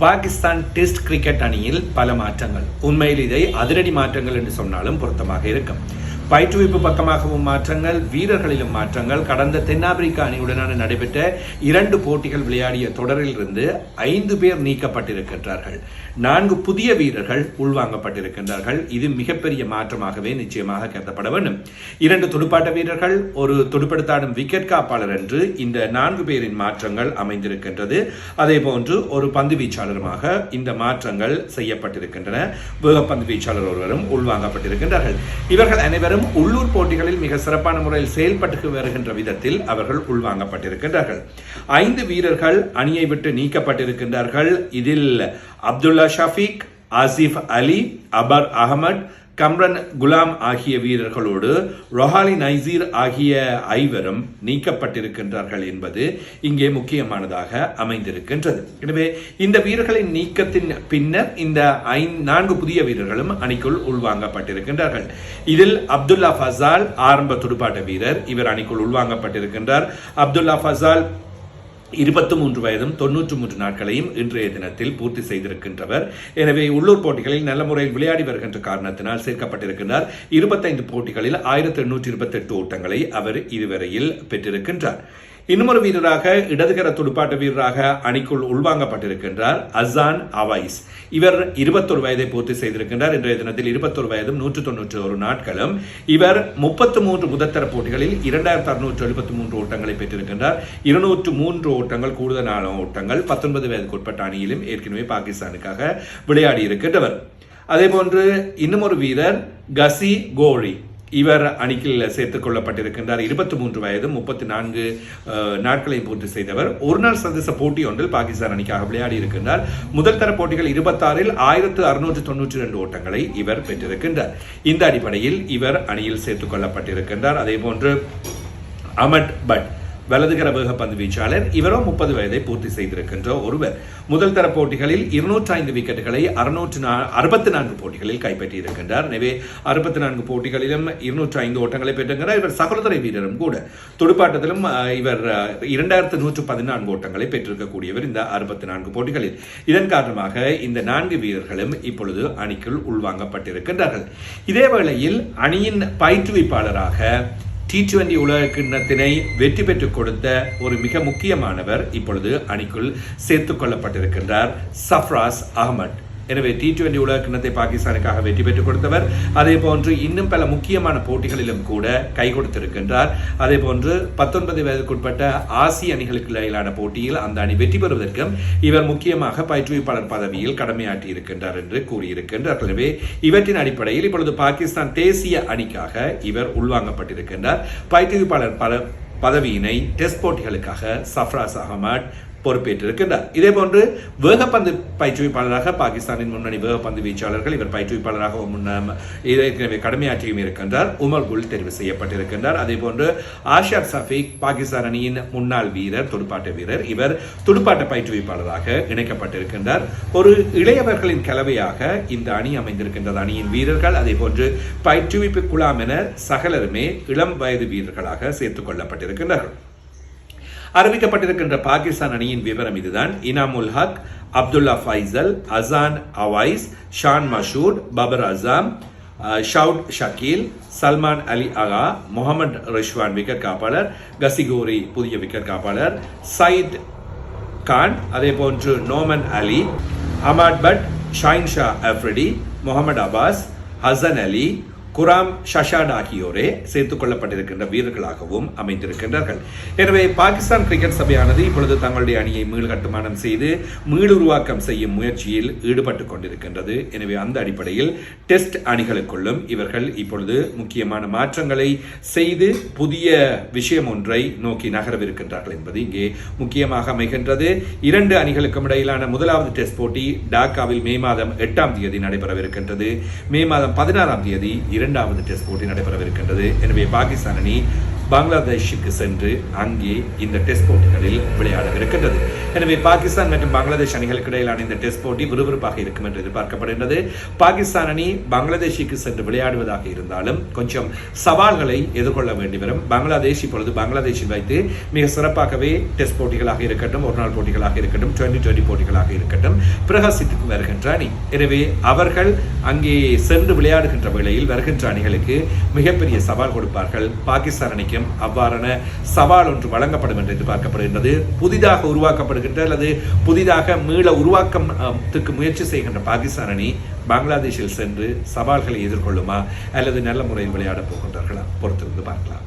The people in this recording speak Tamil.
பாகிஸ்தான் டெஸ்ட் கிரிக்கெட் அணியில் பல மாற்றங்கள். உண்மையில் இதை அதிரடி மாற்றங்கள் என்று சொன்னாலும் பொருத்தமாக இருக்கும். பயிற்றுவிப்பு பக்கமாகவும் மாற்றங்கள், வீரர்களிலும் மாற்றங்கள். கடந்த தென்னாப்பிரிக்க அணியுடனான நடைபெற்ற 2 போட்டிகள் விளையாடிய தொடரில் இருந்து 5 பேர் நீக்கப்பட்டிருக்கின்றார்கள். 4 புதிய வீரர்கள் உள்வாங்கப்பட்டிருக்கின்றார்கள். இது மிகப்பெரிய மாற்றமாகவே நிச்சயமாக கருதப்பட வேண்டும். 2 துடுப்பாட்ட வீரர்கள், ஒரு துடுப்படுத்தாடும் விக்கெட் காப்பாளர் என்று இந்த 4 பேரின் மாற்றங்கள் அமைந்திருக்கின்றது. அதே போன்று ஒரு பந்து வீச்சாளருமாக இந்த மாற்றங்கள் செய்யப்பட்டிருக்கின்றன. வேகப்பந்து வீச்சாளர் ஒருவரும் உள்வாங்கப்பட்டிருக்கின்றார்கள். இவர்கள் அனைவரும் உள்ளூர் போட்டிகளில் மிக சிறப்பான முறையில் செயல்பட்டு வருகின்ற விதத்தில் அவர்கள் உள்வாங்கப்பட்டிருக்கின்றார்கள். 5 வீரர்கள் அணியை விட்டு நீக்கப்பட்டிருக்கின்றார்கள். இதில் அப்துல்லா ஷஃபீக், ஆசிஃப் அலி, அபர் அகமட், கம்ரன் குலாம் ஆகிய வீரர்களோடு ரொஹாலி நைசீர் ஆகிய 5 நீக்கப்பட்டிருக்கின்றார்கள் என்பது இங்கே முக்கியமானதாக அமைந்திருக்கின்றது. எனவே இந்த வீரர்களின் நீக்கத்தின் பின்னர் இந்த 4 புதிய வீரர்களும் அணிக்குள் உள்வாங்கப்பட்டிருக்கின்றார்கள். இதில் அப்துல்லா ஃபசால் ஆரம்ப துடுப்பாட்ட வீரர், இவர் அணிக்குள் உள்வாங்கப்பட்டிருக்கின்றார். அப்துல்லா ஃபசால் 23 வயதும் 93 நாட்களையும் இன்றைய தினத்தில் பூர்த்தி செய்திருக்கின்றவர். எனவே உள்ளூர் போட்டிகளில் நல்ல முறையில் விளையாடி வருகின்ற காரணத்தினால் சேர்க்கப்பட்டிருக்கின்றார். 25 போட்டிகளில் 1828 ஓட்டங்களை அவர் இதுவரையில் பெற்றிருக்கின்றார். இன்னுமொரு வீரராக இடதுகர துடுப்பாட்ட வீரராக அணிக்குள் உள்வாங்கப்பட்டிருக்கின்றார் அசான் அவைஸ். இவர் 21 வயதை பூர்த்தி செய்திருக்கின்றார். இன்றைய தினத்தில் 21 வயதும் 191 நாட்களும். இவர் 33 முதற்தர போட்டிகளில் 2673 ஓட்டங்களை பெற்றிருக்கின்றார். 203 ஓட்டங்கள் கூடுதலான ஓட்டங்கள் 19 வயதுக்குட்பட்ட அணியிலும் ஏற்கனவே பாகிஸ்தானுக்காக விளையாடி இருக்கின்றவர். அதே போன்று இன்னுமொரு வீரர் கசி கோரி, இவர் அணிக்கில் சேர்த்துக் கொள்ளப்பட்டிருக்கின்றார். 23 வயதும் 34 நாட்களையும் பூர்த்தி செய்தவர். ஒரு நாள் சர்வதேச போட்டி ஒன்றில் பாகிஸ்தான் அணிக்காக விளையாடி இருக்கின்றார். முதல் தர போட்டிகள் 26இல் 1692 ஓட்டங்களை இவர் பெற்றிருக்கின்றார். இந்த அடிப்படையில் இவர் அணியில் சேர்த்துக் கொள்ளப்பட்டிருக்கின்றார். அதே போன்று அமட் பட் வலதுகர வேகப்பந்து வீச்சாளர், இவரோ 30 வயதை பூர்த்தி செய்திருக்கின்ற ஒருவர். முதல் தர போட்டிகளில் 205 விக்கெட்டுகளை 664 போட்டிகளில் கைப்பற்றியிருக்கின்றார். எனவே 64 போட்டிகளிலும் 205 ஓட்டங்களை பெற்றிருக்கிறார். இவர் சகோதர வீரரும் கூட. துடுப்பாட்டத்திலும் இவர் 2114 ஓட்டங்களை பெற்றிருக்கக்கூடியவர் இந்த 64 போட்டிகளில். இதன் காரணமாக இந்த 4 வீரர்களும் இப்பொழுது அணிக்குள் உள்வாங்கப்பட்டிருக்கின்றார்கள். இதே வேளையில் அணியின் பயிற்றுவிப்பாளராக T20 உலக கிண்ணத்தினை வெற்றி பெற்றுக் கொடுத்த ஒரு மிக முக்கியமானவர் இப்பொழுது அணிக்குள் சேர்த்துக் கொள்ளப்பட்டிருக்கின்றார், சஃப்ராஸ் அகமட். எனவே T20 உலக கிண்ணத்தை பாகிஸ்தானுக்காக வெற்றி பெற்றுக் கொடுத்தவர். அதே போன்று இன்னும் பல முக்கியமான போட்டிகளிலும் கூட கை கொடுத்திருக்கின்றார். அதே போன்று 19 வயதுக்குட்பட்ட ஆசிய அணிகளுக்கு இடையிலான போட்டியில் அந்த அணி வெற்றி பெறுவதற்கும் இவர் முக்கியமாக பயிற்றுவிப்பாளர் பதவியில் கடமையாற்றி இருக்கின்றார் என்று கூறியிருக்கின்றார். எனவே இவற்றின் அடிப்படையில் இப்பொழுது பாகிஸ்தான் தேசிய அணிக்காக இவர் உள்வாங்கப்பட்டிருக்கின்றார். பயிற்றுவிப்பாளர் பதவியினை டெஸ்ட் போட்டிகளுக்காக சஃப்ராஸ் அகமட் பொறுப்பேற்றிருக்கின்றார். இதே போன்று வேகப்பந்து பயிற்றுவிப்பாளராக பாகிஸ்தானின் முன்னணி வேகப்பந்து வீச்சாளர்கள், இவர் பயிற்றுவிப்பாளராக ஏற்கனவே கடமையாற்றியும் இருக்கின்றார், உமர் குல் தெரிவு செய்யப்பட்டிருக்கின்றார். அதே போன்று ஆஷார் சஃபீக் பாகிஸ்தான் அணியின் முன்னாள் வீரர், துடுப்பாட்ட வீரர், இவர் துடுப்பாட்ட பயிற்றுவிப்பாளராக இணைக்கப்பட்டிருக்கின்றார். ஒரு இளையவர்களின் கலவையாக இந்த அணி அமைந்திருக்கின்றது. அணியின் வீரர்கள் அதே போன்று பயிற்றுவிப்பு குழாம் என சகலருமே இளம் வயது வீரர்களாக சேர்த்துக் கொள்ளப்பட்டிருக்கின்றார்கள். அறிவிக்கப்பட்டிருக்கின்ற பாகிஸ்தான் அணியின் விவரம் இதுதான். இனாமுல் ஹக், அப்துல்லா ஃபைசல், அசான் அவைஸ், ஷான் மஷூட், பபர் அசாம், ஷவுட் ஷக்கீல், சல்மான் அலி அகா, முகமது ரிஷ்வான் விக்கெட் காப்பாளர், கசிகோரி புதிய விக்கெட் காப்பாளர், சயித் கான், அதே போன்று நோமன் அலி, அமாட் பட், ஷாயின் ஷா அஃப்ரிடி, முகமது அப்பாஸ், ஹசன் அலி, குராம் ஷஷாட் ஆகியோரே சேர்த்துக் கொள்ளப்பட்டிருக்கின்ற வீரர்களாகவும் அமைந்திருக்கின்றார்கள். எனவே பாகிஸ்தான் கிரிக்கெட் சபையானது இப்பொழுது தங்களுடைய அணியை மீள்கட்டுமானம் செய்து மீளுருவாக்கம் செய்யும் முயற்சியில் ஈடுபட்டுக் கொண்டிருக்கின்றது. எனவே அந்த அடிப்படையில் டெஸ்ட் அணிகளுக்குள்ளும் இவர்கள் இப்பொழுது முக்கியமான மாற்றங்களை செய்து புதிய விஷயம் ஒன்றை நோக்கி நகரவிருக்கின்றார்கள் என்பது இங்கே முக்கியமாக அமைகின்றது. 2 அணிகளுக்கும் இடையிலான முதலாவது டெஸ்ட் போட்டி டாக்காவில் மே மாதம் 8ஆம் தேதி நடைபெறவிருக்கின்றது. மே மாதம் 16ஆம் தேதி 2வது டெஸ்ட் போட்டி நடைபெறவிருக்கின்றது. எனவே பாகிஸ்தான் அணி பங்களாதேஷுக்கு சென்று அங்கே இந்த டெஸ்ட் போட்டிகளில் விளையாடவிருக்கின்றது. எனவே பாகிஸ்தான் மற்றும் பங்களாதேஷ் அணிகளுக்கு இடையிலான இந்த டெஸ்ட் போட்டி விறுவிறுப்பாக இருக்கும் என்று எதிர்பார்க்கப்படுகின்றது. பாகிஸ்தான் அணி பங்களாதேஷுக்கு சென்று விளையாடுவதாக இருந்தாலும் கொஞ்சம் சவால்களை எதிர்கொள்ள வேண்டி வரும். பங்களாதேஷ் இப்பொழுது பங்களாதேஷில் வைத்து மிக சிறப்பாகவே டெஸ்ட் போட்டிகளாக இருக்கட்டும், ஒரு நாள் போட்டிகளாக இருக்கட்டும், 2020 போட்டிகளாக இருக்கட்டும் பிரகாசித்து வருகின்ற அணி. எனவே அவர்கள் அங்கே சென்று விளையாடுகின்ற வேளையில் வருகின்ற அணிகளுக்கு மிகப்பெரிய சவால் கொடுப்பார்கள். பாகிஸ்தான் அணிக்கும் அவ்வாறான சவால் ஒன்று வழங்கப்படும் என்று எதிர்பார்க்கப்படுகின்றது. புதிதாக உருவாக்கப்படுகின்ற அல்லது புதிதாக மீள உருவாக்கத்துக்கு முயற்சி செய்கின்ற பாகிஸ்தான் அணி பங்களாதேஷில் சென்று சவால்களை எதிர்கொள்ளுமா அல்லது நல்ல முறையில் விளையாடப் போகின்றார்களா பொறுத்திருந்து பார்க்கலாம்.